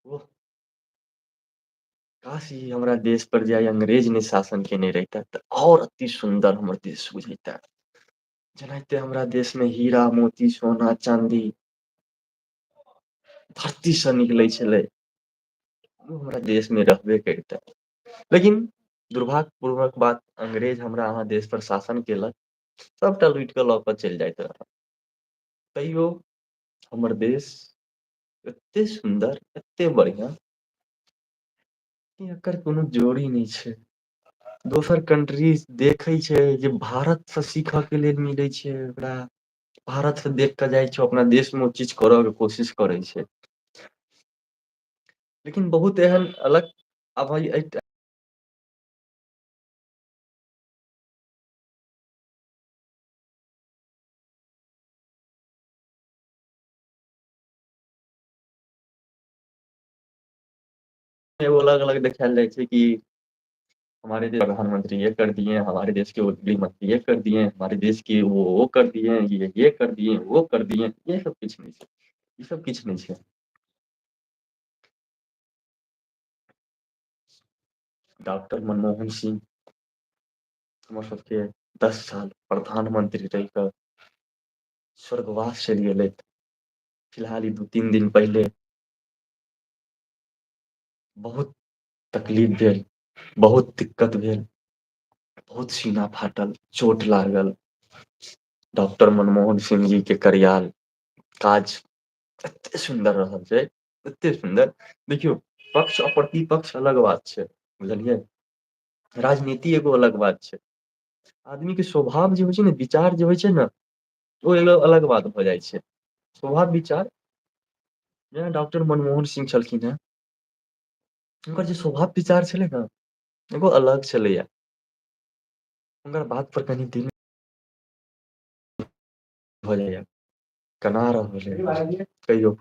ओह! काश ई हमरा देश पर जे आइ अंग्रेज ने शासन केने रहितै तऽ और अति सुन्दर हमर देश बुझैता। जेनाहिते हमरा देश में हीरा, मोती, सोना, चाँदी धरती से निकलै छलै, उ हमरा देश में रहबे करितै। लेकिन दुर्भाग्यपूर्वक बात अंग्रेज हमरा अहाँ देश पर शासन केलक, सबटा लूटि कऽ लऽ कऽ चलि जाइत रहल। तैयो हमर देश एते सुन्दर, एते बढ़ियाँ कि एकर कोनो जोड़ी नै छै। दोसर कंट्रीज देखै छै जे भारत सँ सीखऽ के लेल मिलै छै ओकरा। भारत सँ देख कऽ जाइ छै, अपना देश में ओ चीज करऽ के कोशिश करै छै। लेकिन बहुत एहन अलग आब अइ एगो अलग-अलग देखायल जाइ छै कि हमारे देश प्रधानमंत्री ये कर दिए, हमारे देश के गृह मंत्री ये कर दिए, हमारे देश के वो कर दिए, ये कर दिए, वो कर दिए, ये सब किछ नै छै। ई सब किछ नै छै। डॉक्टर मनमोहन सिंह हमर सबके 10 साल प्रधानमंत्री रहि कऽ स्वर्गवास चलि गेलैथ। फिलहाल ई 2-3 दिन पहिले बहुत तकलीफ भेल, बहुत दिक्कत भेल, बहुत सीना फाटल, चोट लागल। डॉक्टर मनमोहन सिंह जी के करियाल काज एते सुन्दर रहल छै, एते सुन्दर देखियौ पक्ष आ प्रतिपक्ष अलग बात छै, बुझलियै? राजनीति एगो अलग बात छै। आदमी के स्वभाव जे होइ छै ने, विचार जे होइ छै न ओ एगो अलग बात भऽ जाइ छै। स्वभाव विचार जेना डॉक्टर मनमोहन सिंह छलखिन हेँ हुनकर जे स्वभाव विचार छलै न एगो अलग छलैया। हुनकर बात पर कनि दिल भऽ जाइया। कना रहल छै कहियौ।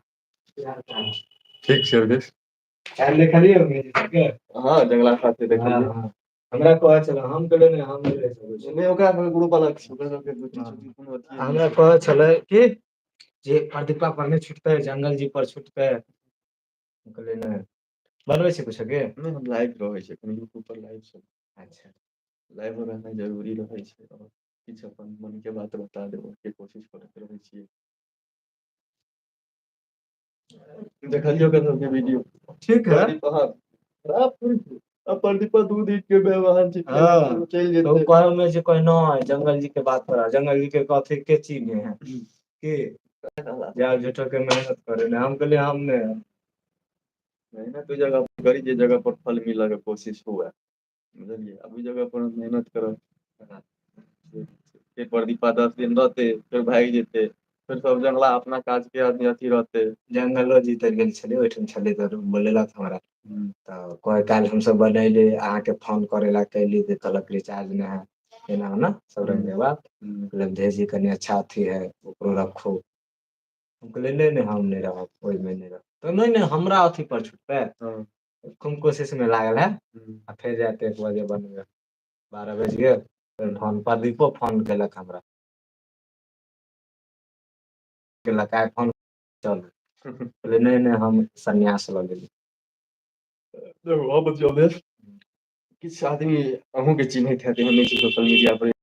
ठीक छै योगेश। काल्हि देखलियै के? हाँ जंगला साथे देखलियै। हाँ, हाँ। हमरा कहै छले हम कहलियै नै हम नै रहि सकै छी। नै ओकरा सबके ग्रुप अलग छै, ओकरा सबके कोनो अथिये नै छै। हमरा कहै छलै कि जे प्रदीपा पर नै छुटतै, जंगल जी पर छुटतै। हम कहलियै नै। बनबै छी कुछो की? नै हम लाइव रहै छै, कनि यूट्यूब पर लाइव छै। अच्छा। लाइव रहनाइ जरूरी रहै छै और किछ अपन मन के बात बता देबै के कोशिश करैत रहै छियै। देखलियै ओकर सबके वीडियो। ठीक है। खराब थोड़ी छै। अब प्रदीपा 2 दिन के मेहमान छै, हाँ चलि जेतै। उ कहै नै छै कहै नै जंगल जी के बात करा, जंगल जी के अथी के चिन्हे हैं की? जाउ झूठो के मेहनत करे ले, हम कहलियै हम नै ऐब। मेहनत ओइ जगह पर करी जे जगह पर फल मिलऽ के कोशिश हुए। बुझलियै आब ओइ जगह पर हम मेहनत करब फेर प्रदीपा 10 दिन रहतै फेर भागि जेतै। फेर सब जंगला अपना काज के आदमी अथी रहतै। जंगलो जी तऽ गेल छलै, ओइठाम छलै तऽ बोलेलक हमरा। तऽ कहै काल्हि हमसब बनैली अहाँके फोन करै लै कैली तऽ कहलक रिचार्ज नै है। एना ओना सब रंग के बात। कहलक भेजी कनी अच्छा अथी है ओकरो रखू। हम कहलियै नै-नै हम नै रहब, ओइमे नै रहब। तऽ नै-नै हमरा अथी पर छुटतै। खूब कोशिश में लागल है आ फेर जाके 1 बजे बनबै। 12 बजि गेल फेर फोन प्रदीपो फोन केलक हमरा। केलक आइ फोन चल कहलियै नै-नै हम सन्यास लऽ लेलियै। देखु अब योगेश किछ आदमी अहूँ के चिन्हैत हैत एहन नै छै सोशल मीडिया पर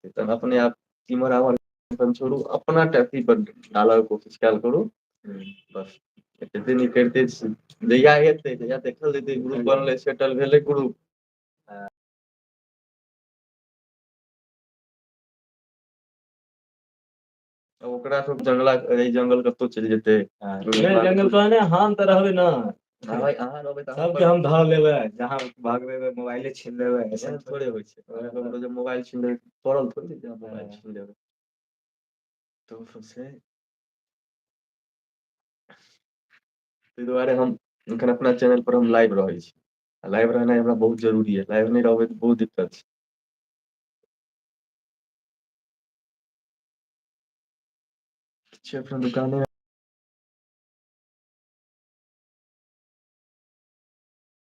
तहन अपने आप इम्हर-आम्हर सब छोड़ू अपना टा अथी पर डालऽ के कोशिश कैल करू। बस एते नै करिते छी, जहिया हेतै जहिया देखल जेतै ग्रुप बनलै सेटल भेलै ग्रुप ओकरा सब जंगला अइ जंगल कतौ चलि जेतै। नै जंगल कहै नै हम तऽ रहबै नै। भाइ अहाँ रहबै तऽ सबके हम धऽ लेबै जहाँ भगबै मोबाइले छीन लेबै ऐसन थोड़े होइ छै। ककरो जे मोबाइल छीन लेबै पड़ल थोड़ी छै जे अहाँ मोबाइल छीन लेबै। तऽ उ सब छै। तै दुआरे हम एखन अपना चैनल पर हम लाइव रहै छी। आ लाइव रहनाइ हमरा बहुत जरूरी यै, लाइव नै रहबै तऽ बहुत दिक्कत छै। छै अपना दुकाने